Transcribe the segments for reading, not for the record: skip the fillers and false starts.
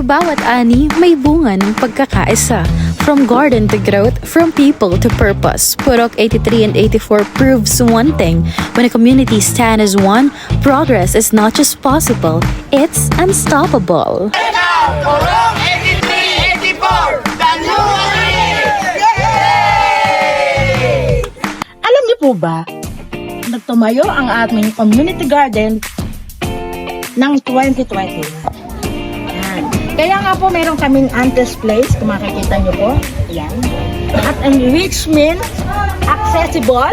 bawat ani, may bunga ng pagkakaisa. From garden to growth, from people to purpose, Purok 83 and 84 proves one thing. When a community stand as one, progress is not just possible, it's unstoppable. Purok 83, 84, the new Alam niyo po ba, nagtumayo ang aming community garden ng 2021. Yan. Kaya nga po meron kaming Antes Place, kung makikita niyo po. Yan. At enrichment, accessible,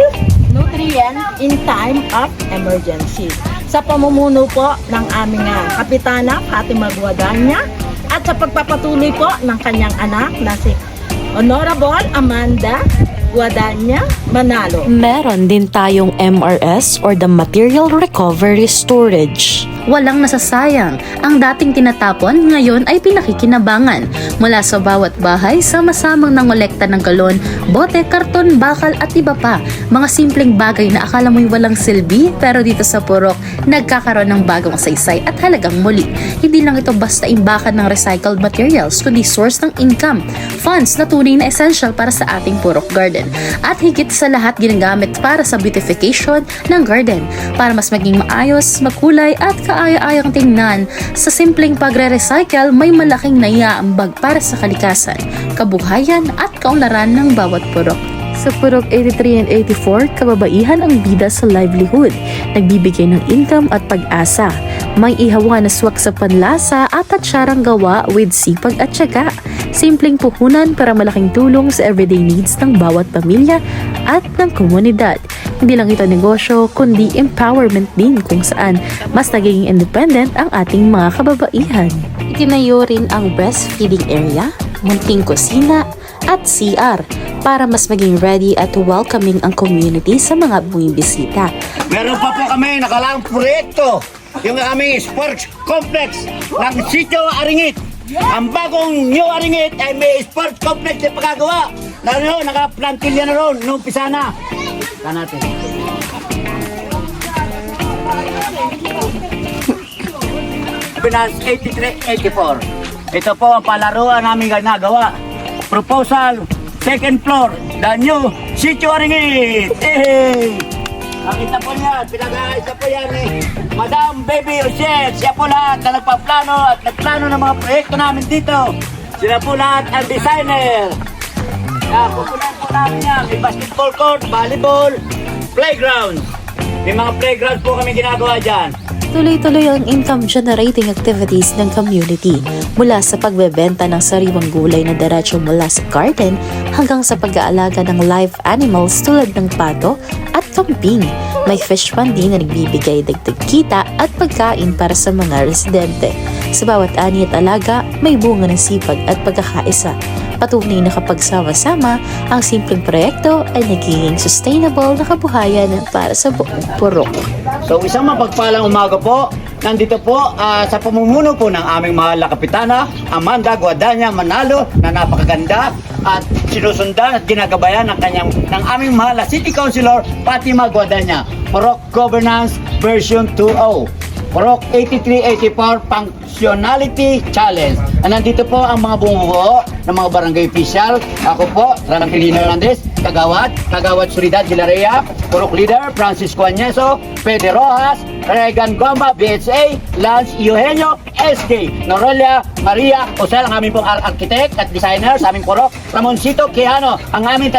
nutrient in time of emergency. Sa pamumuno po ng aming Kapitana Fatima Guadagna at sa pagpapatuloy po ng kanyang anak na si Honorable Amanda Guadagna Manalo. Meron din tayong MRS or the Material Recovery Storage. Walang nasasayang. Ang dating tinatapon, ngayon ay pinakikinabangan. Mula sa bawat bahay, sama-samang nangolekta ng galon, bote, karton, bakal at iba pa. Mga simpleng bagay na akala mo'y walang silbi, pero dito sa Purok, nagkakaroon ng bagong saysay at halagang muli. Hindi lang ito basta imbakan ng recycled materials, kundi source ng income, funds na tunay na essential para sa ating Purok Garden. At higit sa lahat, ginagamit para sa beautification ng garden, para mas maging maayos, makulay at kaaya-ayang tingnan. Sa simpleng pagre-recycle, may malaking naiaambag para sa kalikasan, kabuhayan at kaunlaran ng bawat purok. Sa Purok 83 and 84, kababaihan ang bida sa livelihood, nagbibigay ng income at pag-asa. May ihawa na swak sa panlasa at atsyarang gawa with sipag at tiyaga. Simpleng puhunan para malaking tulong sa everyday needs ng bawat pamilya at ng komunidad. Hindi lang ito negosyo, kundi empowerment din kung saan mas nagiging independent ang ating mga kababaihan. Itinayo rin ang breastfeeding area, munting kusina, at CR para mas maging ready at welcoming ang community sa mga bumibisita. Meron pa po kami nakalaang proyekto, yung aming sports complex ng Sitio Aringit. Ang bagong New Aringit ay may sports complex na pagkagawa. Nakaplantilya na ron nung umpisa na. Saan natin? Finance 83-84. Ito po ang palaruan namin ginagawa. Proposal, second floor, the new Sitio Aringit. Hey! Nakita po niyan, pinag-aayos po yan eh. Madam Baby Rochelle, siya po lahat na nagpaplano at nagplano ng mga proyekto namin dito. Sila po lahat ang designer. Pupunan po namin yan. May basketball court, volleyball, playground. May mga playground po kami ginagawa dyan. Tuloy-tuloy ang income-generating activities ng community mula sa pagbebenta ng sariwang gulay na diretso mula sa garden hanggang sa pag-aalaga ng live animals tulad ng pato at kambing. May fish pond din na nagbibigay dagdag kita at pagkain para sa mga residente. Sa bawat ani at alaga, may bunga ng sipag at pagkakaisa. Patunay na kapag sama-sama, ang simpleng proyekto ay nagiging sustainable na kabuhayan para sa buong purok. So isang mapagpalang umaga po, nandito po sa pamumuno po ng aming mahal na kapitana, Amanda Guadagna Manalo, na napakaganda at sinusundan at ginagabayan ng aming mahal na City Councilor Fatima Guadagna. Purok Governance version 2.0. Purok 83-84 Functionality Challenge. Nandito po ang mga bumubuo ng mga barangay official. Ako po, Ranangkilino Hernandez, Kagawad Solidad Gilaria, Purok Leader Francisco Añeso, Pede Rojas, Regan Gomba, BHA, Lance Eugenio, SK, Norelia Maria Osel, ang aming pong architect at designer sa aming purok, Ramoncito Quijano, ang aming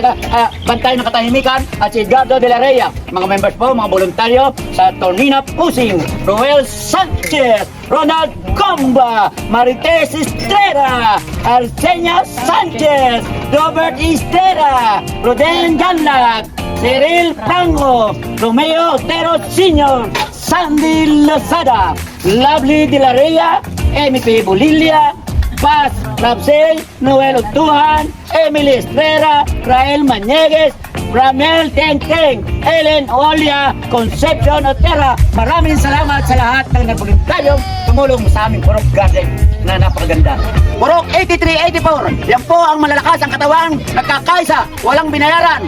bantay ng katahimikan, at si Edgardo de la Reyes. Mga members po, mga voluntaryo sa Tornina Pusing, Roel Sanchez, Ronald Gomba, Marites Estrera, Arseña Sanchez, Robert Estrera, Roden Janlac, Cyril Frango, Romeo Otero Sr., Sandy Lozada, Lovely de la Reyes, MP Bulilia, Paz Rapsel, Noel Otuhan, Emily Estrera, Rael Mañegues, Ramel Tengteng, Ellen Olia, Concepcion Otera. Maraming salamat sa lahat ng nagvoluntariong tumulong sa aming Purok Garden na napakaganda. Purok 83-84, yan po ang malalakas ang katawan, nagkakaisa, walang binayaran.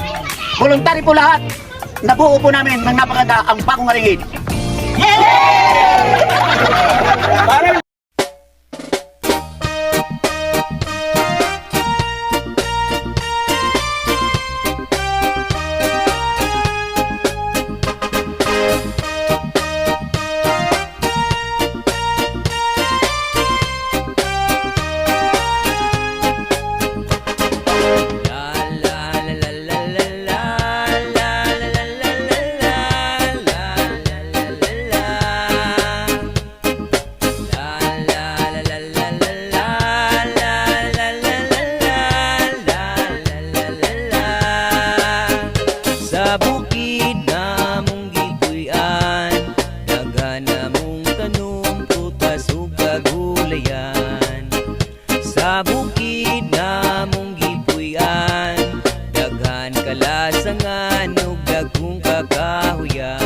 Voluntary po lahat. Nabuo po namin ng napakaganda ang Bagong Aringit. Yay! kalasangan ug dagkong kakahuyan.